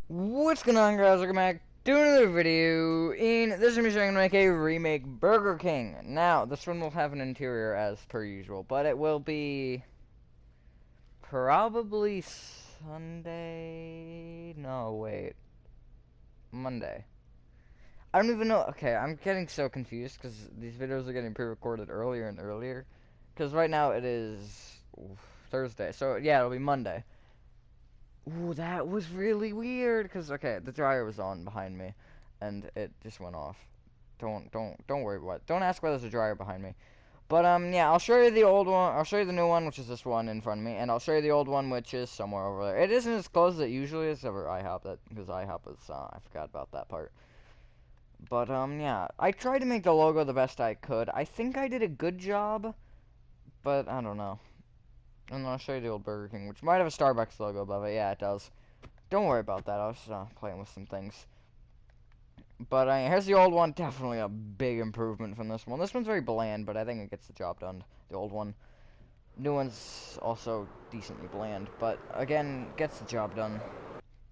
What's going on, guys? Welcome back to another video. In this video, I'm going to make a remake Burger King. Now, this one will have an interior as per usual, but it will be probably Sunday. No, wait, Monday. I don't even know. Okay, I'm getting so confused because these videos are getting pre-recorded earlier and earlier. Because right now it is Thursday, so yeah, it'll be Monday. Ooh, that was really weird. Because okay, the dryer was on behind me, and it just went off. Don't worry what. Don't ask why there's a dryer behind me. But yeah, I'll show you the old one. I'll show you the new one, which is this one in front of me, and I'll show you the old one, which is somewhere over there. It isn't as close as it usually is over IHOP, because IHOP is I forgot about that part. But yeah, I tried to make the logo the best I could. I think I did a good job, but I don't know. And then I'll show you the old Burger King, which might have a Starbucks logo above it. Yeah, it does. Don't worry about that. I was playing with some things. But here's the old one. Definitely a big improvement from this one. This one's very bland, but I think it gets the job done. The old one. New one's also decently bland, but again, gets the job done.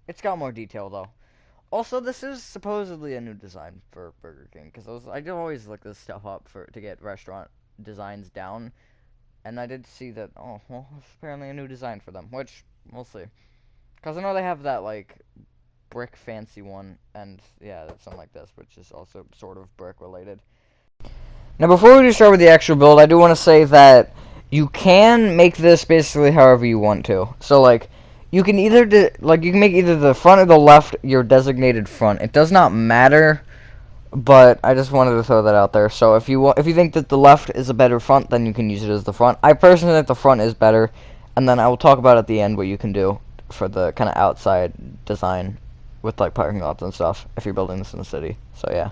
It's got more detail, though. Also, this is supposedly a new design for Burger King, because I do always look this stuff up to get restaurant designs down, and I did see that, oh, well, it's apparently a new design for them, which, we'll see. Because I know they have that, like, brick fancy one, and yeah, that's something like this, which is also sort of brick related. Now, before we do start with the actual build, I do want to say that you can make this basically however you want to. So, like, you can either you can make either the front or the left your designated front. It does not matter, but I just wanted to throw that out there. So, if you think that the left is a better front, then you can use it as the front. I personally think the front is better, and then I will talk about at the end what you can do for the kind of outside design with like parking lots and stuff if you're building this in the city. So yeah.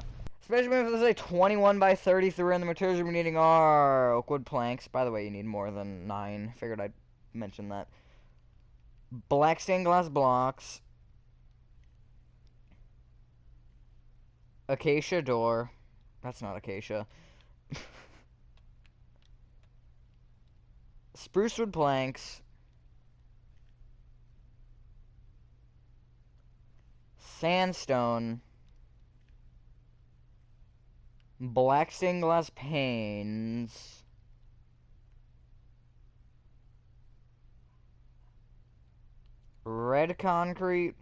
Measurement for this is a 21 by 33, and the materials you're needing are oak wood planks. By the way, you need more than 9. Figured I'd mention that. Black stained glass blocks. Acacia door. That's not acacia. Spruce wood planks. Sandstone. Black stained glass panes. Red concrete.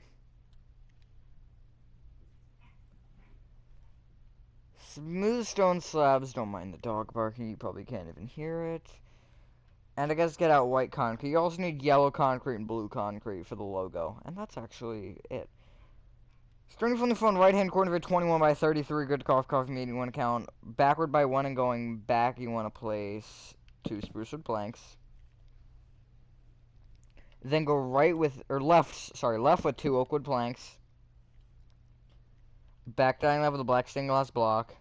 Smooth stone slabs. Don't mind the dog barking. You probably can't even hear it. And I guess get out white concrete. You also need yellow concrete and blue concrete for the logo. And that's actually it. Starting from the front right-hand corner of a 21 by 33, good coffee meeting one count. Backward by 1 and going back, you want to place 2 spruce wood planks. Then go left with 2 oak wood planks. Back diagonal with a black stained glass block.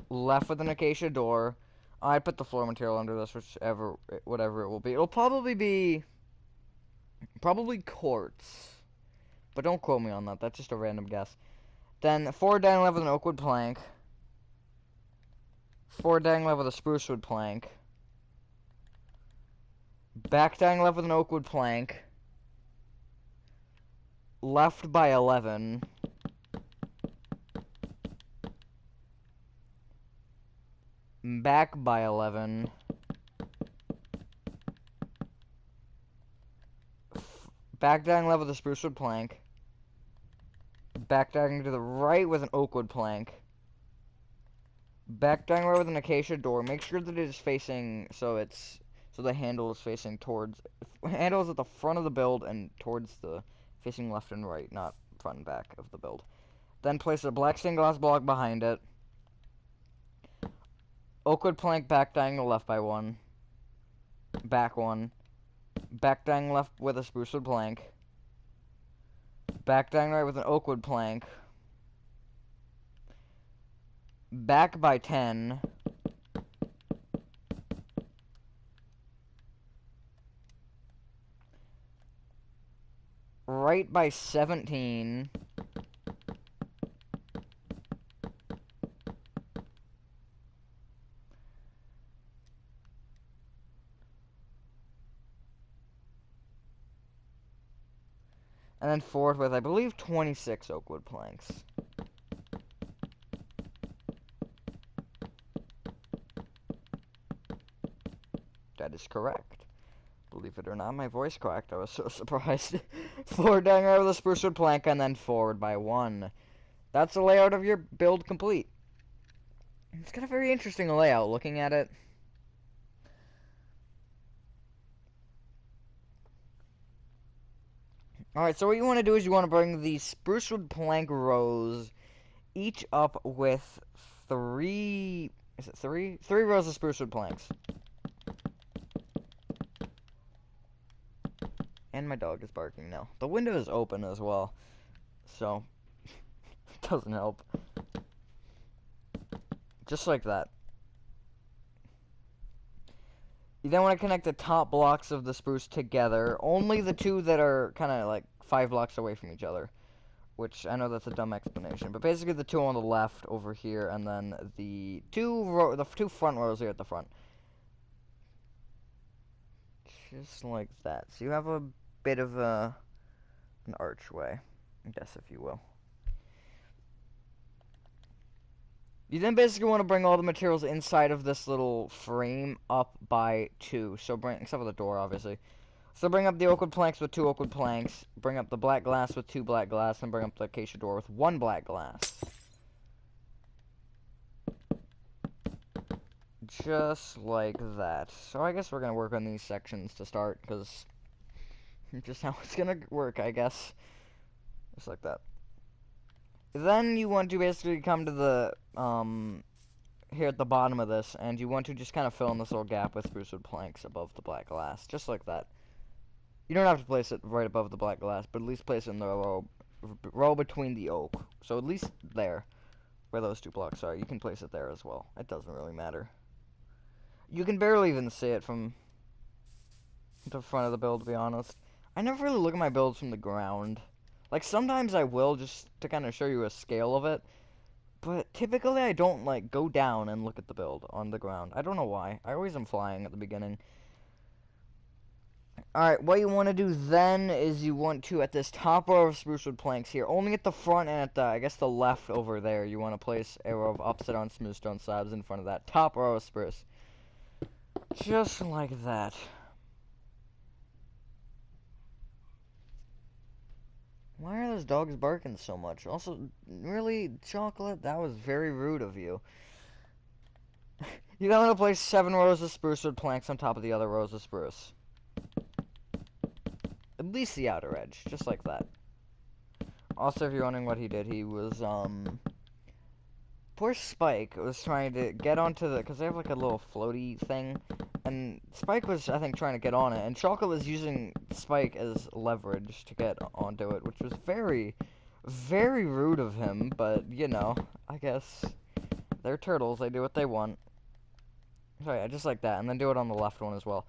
Left with an acacia door. I put the floor material under this, whatever it will be. It'll probably be quartz, but don't quote me on that. That's just a random guess. Then 4 diagonal with an oak wood plank. 4 diagonal with a spruce wood plank. Back diagonal with an oak wood plank. Left by 11. Back by 11. Back diagonal with a spruce wood plank. Back diagonal to the right with an oak wood plank. Back diagonal with an acacia door. Make sure that it is facing so the handle is facing towards handle is at the front of the build and towards the facing left and right, not front and back of the build. Then place a black stained glass block behind it. Oakwood plank back diagonal left by 1. Back 1. Back diagonal left with a spruce wood plank. Back diagonal right with an oak wood plank. Back by 10. Right by 17. And then forward with, I believe, 26 oak wood planks. That is correct. Believe it or not, my voice cracked. I was so surprised. Forward down right with a spruce wood plank, and then forward by 1. That's the layout of your build complete. It's got a very interesting layout looking at it. Alright, so what you want to do is you want to bring the spruce wood plank rows each up with 3... Is it 3? 3 rows of spruce wood planks. And my dog is barking now. The window is open as well, so it doesn't help. Just like that. You then want to connect the top blocks of the spruce together. Only the two that are kind of like 5 blocks away from each other. Which, I know that's a dumb explanation. But basically the two on the left over here, and then the two front rows here at the front. Just like that. So you have a bit of an archway, I guess, if you will. You then basically want to bring all the materials inside of this little frame up by 2. So except for the door, obviously. So bring up the oak wood planks with 2 oak wood planks. Bring up the black glass with 2 black glass. And bring up the acacia door with 1 black glass. Just like that. So I guess we're going to work on these sections to start, because just how it's going to work, I guess. Just like that. Then you want to basically come to the, here at the bottom of this, and you want to just kind of fill in this little gap with spruce wood planks above the black glass, just like that. You don't have to place it right above the black glass, but at least place it in the row between the oak. So at least there, where those 2 blocks are, you can place it there as well. It doesn't really matter. You can barely even see it from the front of the build, to be honest. I never really look at my builds from the ground. Like, sometimes I will, just to kind of show you a scale of it. But typically I don't, like, go down and look at the build on the ground. I don't know why. I always am flying at the beginning. Alright, what you want to do then is you want to, at this top row of spruce wood planks here, only at the front and at the, I guess, the left over there, you want to place a row of upside down smooth stone slabs in front of that top row of spruce. Just like that. Why are those dogs barking so much? Also, really, Chocolate? That was very rude of you. You then want to place 7 rows of spruce wood planks on top of the other rows of spruce. At least the outer edge, just like that. Also, if you're wondering what he did, he was, poor Spike was trying to get onto the, because they have like a little floaty thing, and Spike was, I think, trying to get on it, and Chocolate was using Spike as leverage to get onto it, which was very, very rude of him, but, you know, I guess they're turtles, they do what they want. So yeah, just like that, and then do it on the left one as well.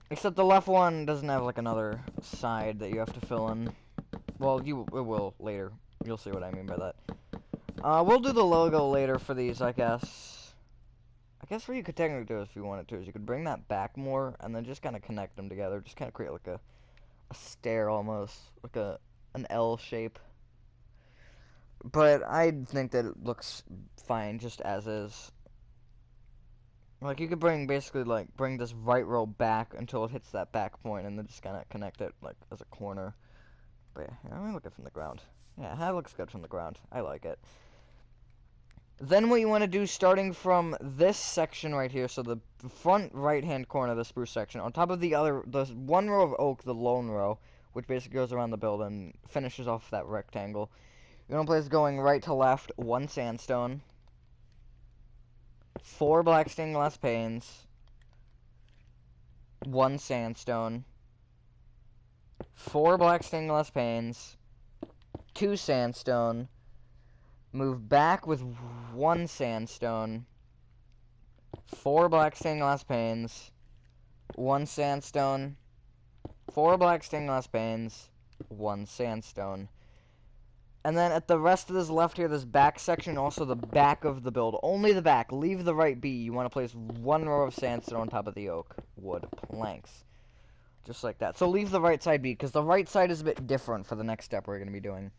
Except the left one doesn't have, like, another side that you have to fill in. Well, it will later. You'll see what I mean by that. We'll do the logo later for these, I guess. I guess what you could technically do if you wanted to is you could bring that back more and then just kind of connect them together. Just kind of create like a stair almost. Like an L shape. But I think that it looks fine just as is. Like, you could bring this right row back until it hits that back point and then just kind of connect it, like, as a corner. But yeah, let me look at it from the ground. Yeah, that looks good from the ground. I like it. Then what you want to do, starting from this section right here, so the front right-hand corner of the spruce section, on top of the 1 row of oak, the lone row, which basically goes around the build and finishes off that rectangle. You want to place going right to left, 1 sandstone, 4 black stained glass panes, 1 sandstone, 4 black stained glass panes, 2 sandstone, move back with 1 sandstone, 4 black stained glass panes, 1 sandstone, 4 black stained glass panes, 1 sandstone. And then at the rest of this left here, this back section, also the back of the build, only the back, leave the right be. You want to place 1 row of sandstone on top of the oak wood planks. Just like that. So leave the right side be, because the right side is a bit different for the next step we're going to be doing.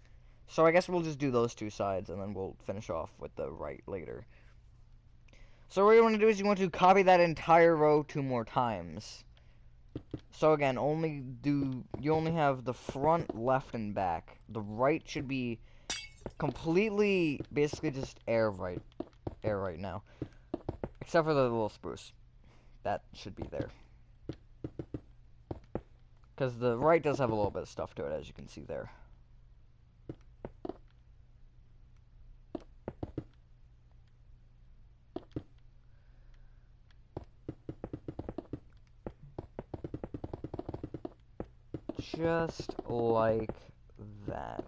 So I guess we'll just do those two sides, and then we'll finish off with the right later. So what you want to do is you want to copy that entire row 2 more times. So again, you only have the front, left, and back. The right should be completely, basically just air right now. Except for the little spruce. That should be there. Because the right does have a little bit of stuff to it, as you can see there. Just like that.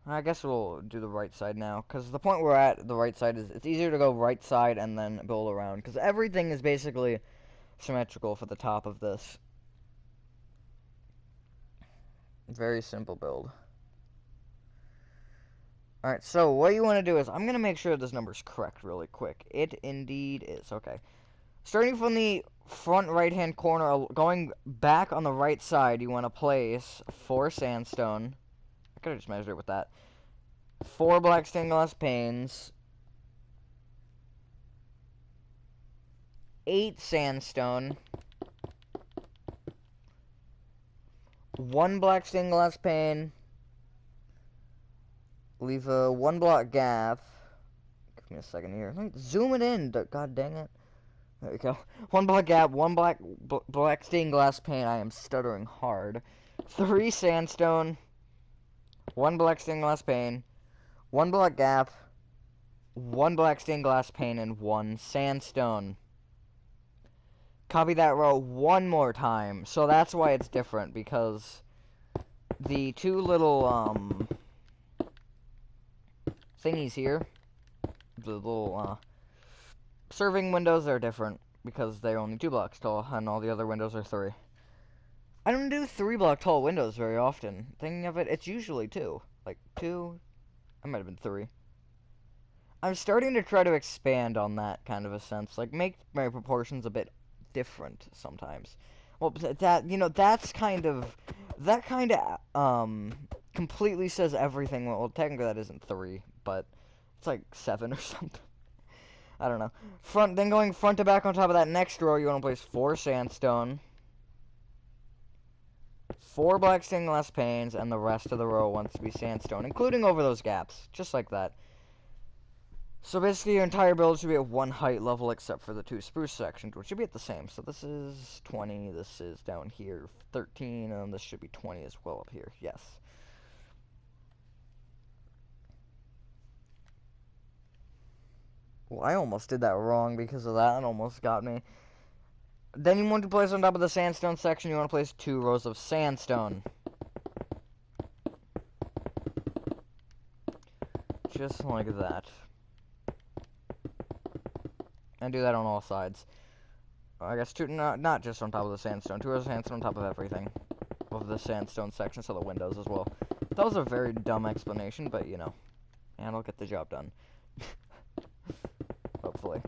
I guess we'll do the right side now, because the point we're at, the right side, is it's easier to go right side and then build around, because everything is basically symmetrical for the top of this. Very simple build. Alright, so what you want to do is, I'm going to make sure this number's correct really quick. It indeed is. Okay. Starting from the front right-hand corner, going back on the right side, you want to place 4 sandstone. I could have just measured it with that. 4 black stained glass panes. 8 sandstone. 1 black stained glass pane. Leave a 1 block gap. Give me a second here. Let me zoom it in. God dang it. There we go. 1 block gap, 1 black stained glass pane. I am stuttering hard. 3 sandstone. 1 black stained glass pane. 1 block gap. 1 black stained glass pane, and 1 sandstone. Copy that row 1 more time. So that's why it's different, because the 2 little thingies here, the little serving windows, are different because they're only 2 blocks tall, and all the other windows are 3. I don't do 3 block tall windows very often. Thinking of it, it's usually 2. Like 2, I might have been 3. I'm starting to try to expand on that kind of a sense, like make my proportions a bit different sometimes. Well, that, you know, that kind of completely says everything. Well, technically that isn't 3, but it's like 7 or something. I don't know. Then going front to back on top of that next row, you want to place 4 sandstone, 4 black stained glass panes, and the rest of the row wants to be sandstone, including over those gaps, just like that. So basically your entire build should be at 1 height level except for the 2 spruce sections, which should be at the same. So this is 20, this is down here 13, and this should be 20 as well up here. Yes. Well, I almost did that wrong because of that. It almost got me. Then you want to place on top of the sandstone section, you want to place 2 rows of sandstone. Just like that. And do that on all sides. I guess not just on top of the sandstone. 2 rows of sandstone on top of everything. Of the sandstone section, so the windows as well. That was a very dumb explanation, but you know. And it'll get the job done. Hopefully.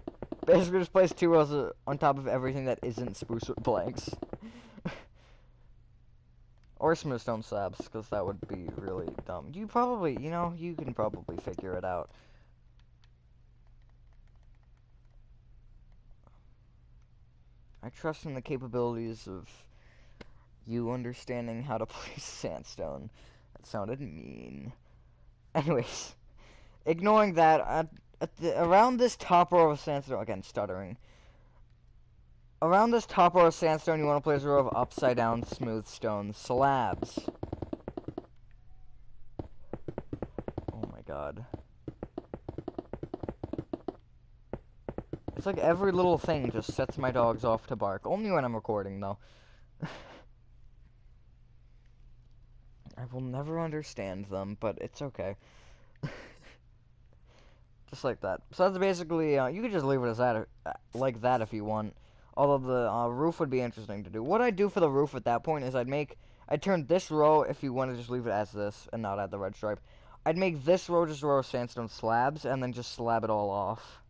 Basically just place 2 rows on top of everything that isn't spruce with planks. Or smooth stone slabs, because that would be really dumb. You probably, you know, you can probably figure it out. I trust in the capabilities of you understanding how to place sandstone. That sounded mean. Anyways, ignoring that, around this top row of sandstone, again, stuttering. Around this top row of sandstone, you want to place a row of upside down smooth stone slabs. Oh my god. It's like every little thing just sets my dogs off to bark. Only when I'm recording, though. I will never understand them, but it's okay. Just like that. So that's basically, you could just leave it as that, like that if you want. Although the roof would be interesting to do. What I'd do for the roof at that point is I'd turn this row, if you want to just leave it as this and not add the red stripe, I'd make this row just a row of sandstone slabs and then just slab it all off.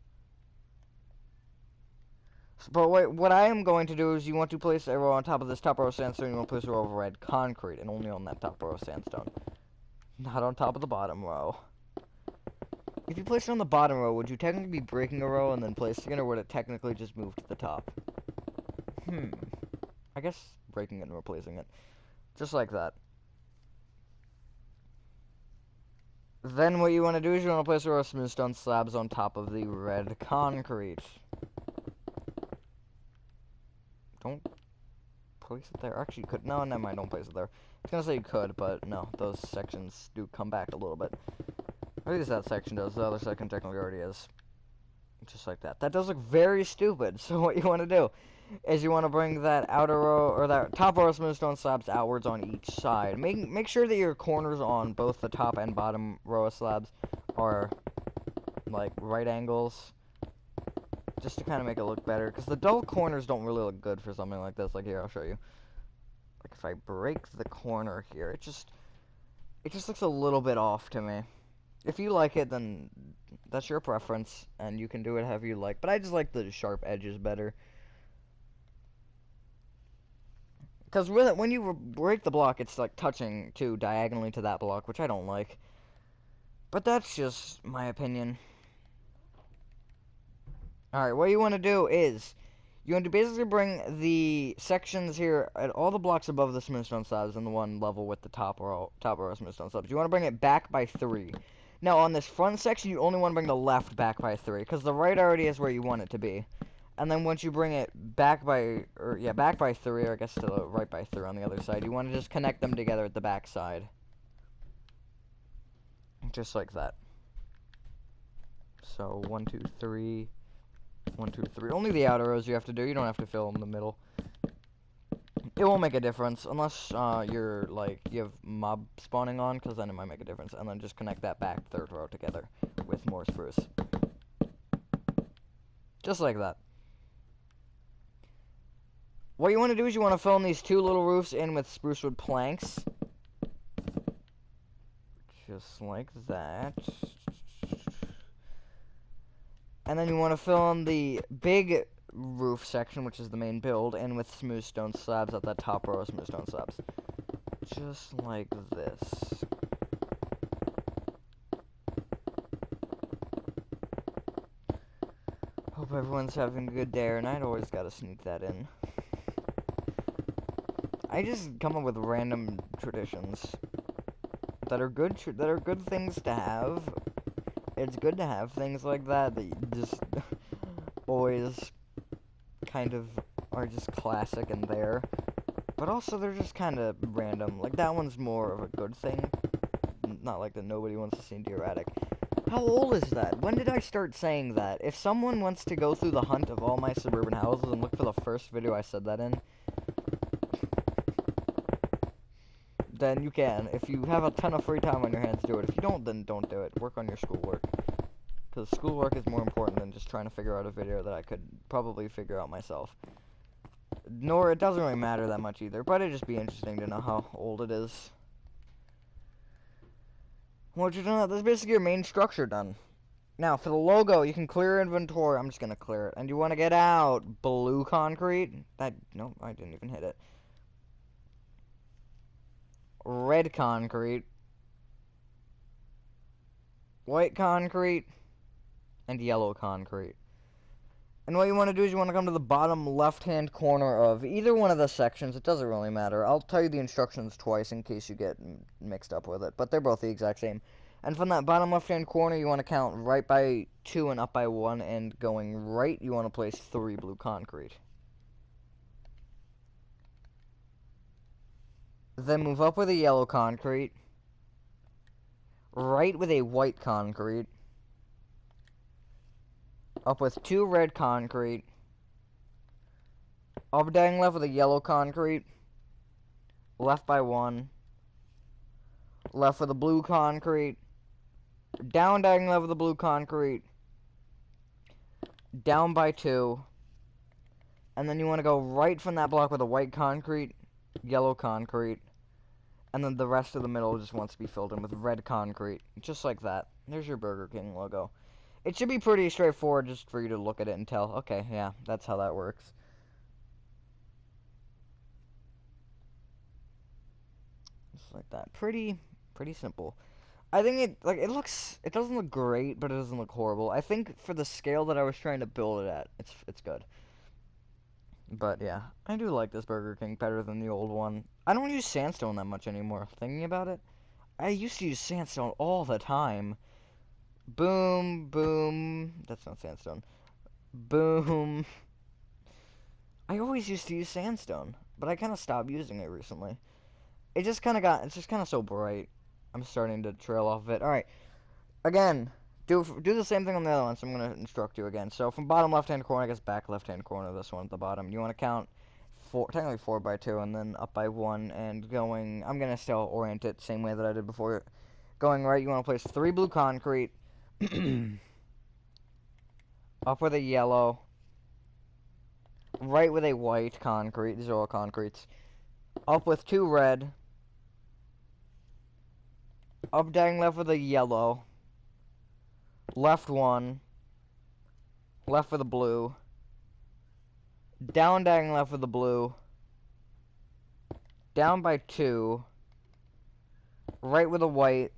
But wait, what I am going to do is you want to place a row on top of this top row of sandstone, you want to place a row of red concrete, and only on that top row of sandstone. Not on top of the bottom row. If you place it on the bottom row, would you technically be breaking a row and then placing it, or would it technically just move to the top? I guess breaking it and replacing it. Just like that. Then what you want to do is you want to place a row of smooth stone slabs on top of the red concrete. Don't place it there. Actually, you could. No, never mind. Don't place it there. I was gonna say you could, but no. Those sections do come back a little bit. At least that section does. The other section technically already is. Just like that. That does look very stupid. So what you want to do is you want to bring that outer row, or that top row of smooth stone slabs outwards on each side. Make sure that your corners on both the top and bottom row of slabs are like right angles. Just to kind of make it look better, because the dull corners don't really look good for something like this. Like here, I'll show you. Like if I break the corner here, it just looks a little bit off to me. If you like it, then that's your preference, and you can do it however you like. But I just like the sharp edges better. Because when you break the block, it's like touching too diagonally to that block, which I don't like. But that's just my opinion. Alright, what you want to do is you want to basically bring the sections here at all the blocks above the smooth stone slabs in the one level with the top row of smooth stone slabs. You want to bring it back by 3. Now on this front section, you only want to bring the left back by 3, because the right already is where you want it to be. And then once you bring it back by, back by 3, or I guess to the right by 3 on the other side, you want to just connect them together at the back side. Just like that. So 1, 2, 3. 1, 2, 3. Only the outer rows you have to do. You don't have to fill in the middle. It won't make a difference unless you have mob spawning on, because then it might make a difference. And then just connect that back third row together with more spruce. Just like that. What you want to do is you want to fill in these 2 little roofs in with spruce wood planks. Just like that. And then you want to fill in the big roof section, which is the main build, in with smooth stone slabs at that top row of smooth stone slabs. Just like this. Hope everyone's having a good day, and I'd always gotta sneak that in. I just come up with random traditions that are good things to have. It's good to have things like that you just always kind of are just classic and there. But also they're just kind of random. Like that one's more of a good thing. Not like that nobody wants to see into your attic. How old is that? When did I start saying that? If someone wants to go through the hunt of all my suburban houses and look for the first video I said that in, then you can. If you have a ton of free time on your hands, do it. If you don't, then don't do it. Work on your schoolwork. Because schoolwork is more important than just trying to figure out a video that I could probably figure out myself. Nor, it doesn't really matter that much either, but it'd just be interesting to know how old it is. Once you're done, that's basically your main structure done. Now, for the logo, you can clear inventory. I'm just going to clear it. And you want to get out blue concrete. No, I didn't even hit it. Red concrete. White concrete. And yellow concrete. And what you want to do is you want to come to the bottom left-hand corner of either one of the sections. It doesn't really matter. I'll tell you the instructions twice in case you get mixed up with it. But they're both the exact same. And from that bottom left-hand corner, you want to count right by 2 and up by 1. And going right, you want to place 3 blue concrete. Then move up with a yellow concrete. Right with a white concrete. Up with 2 red concrete. Up down left with a yellow concrete. Left by 1. Left with a blue concrete. Down diagonal left with a blue concrete. Down by 2. And then you want to go right from that block with a white concrete, yellow concrete. And then the rest of the middle just wants to be filled in with red concrete. Just like that. There's your Burger King logo. It should be pretty straightforward just for you to look at it and tell, okay, yeah, that's how that works. Just like that. Pretty simple. I think it doesn't look great, but it doesn't look horrible. I think for the scale that I was trying to build it at, it's good. But yeah, I do like this Burger King better than the old one. I don't use sandstone that much anymore, thinking about it. I used to use sandstone all the time. Boom, boom. That's not sandstone. Boom. I always used to use sandstone, but I kind of stopped using it recently. It's just kind of so bright. I'm starting to trail off of it. Alright, again, do the same thing on the other one, so I'm going to instruct you again. So from bottom left-hand corner, I guess back left-hand corner, this one at the bottom, you want to count technically 4 by 2, and then up by 1, and going, I'm going to still orient it same way that I did before. Going right, you want to place 3 blue concrete, up with a yellow, right with a white concrete, these are all concretes, up with 2 red, up diagonal left with a yellow, left 1, left with a blue, down diagonal left with a blue, down by 2, right with a white,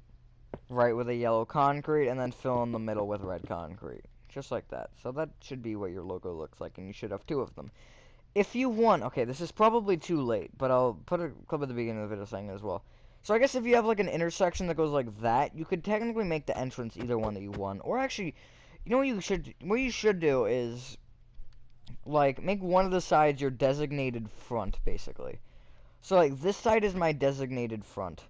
right with a yellow concrete, and then fill in the middle with red concrete. Just like that. So that should be what your logo looks like, and you should have 2 of them. If you want, okay, this is probably too late, but I'll put a clip at the beginning of the video saying it as well. So I guess if you have like an intersection that goes like that, you could technically make the entrance either one that you want. Or actually, you know what you should do is like make one of the sides your designated front, basically. So like this side is my designated front.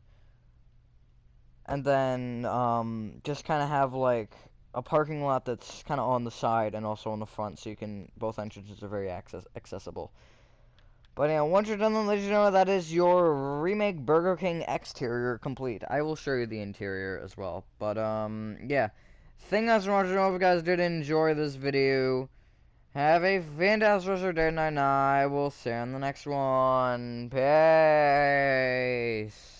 And then just kind of have like a parking lot that's kind of on the side and also on the front, so you can both entrances are very accessible. But yeah, once you're done, then let you know that is your remake Burger King exterior complete. I will show you the interior as well. But yeah, thank you guys for watching. I hope you guys did enjoy this video. Have a fantastic rest of your day, night. I will see you on the next one. Peace.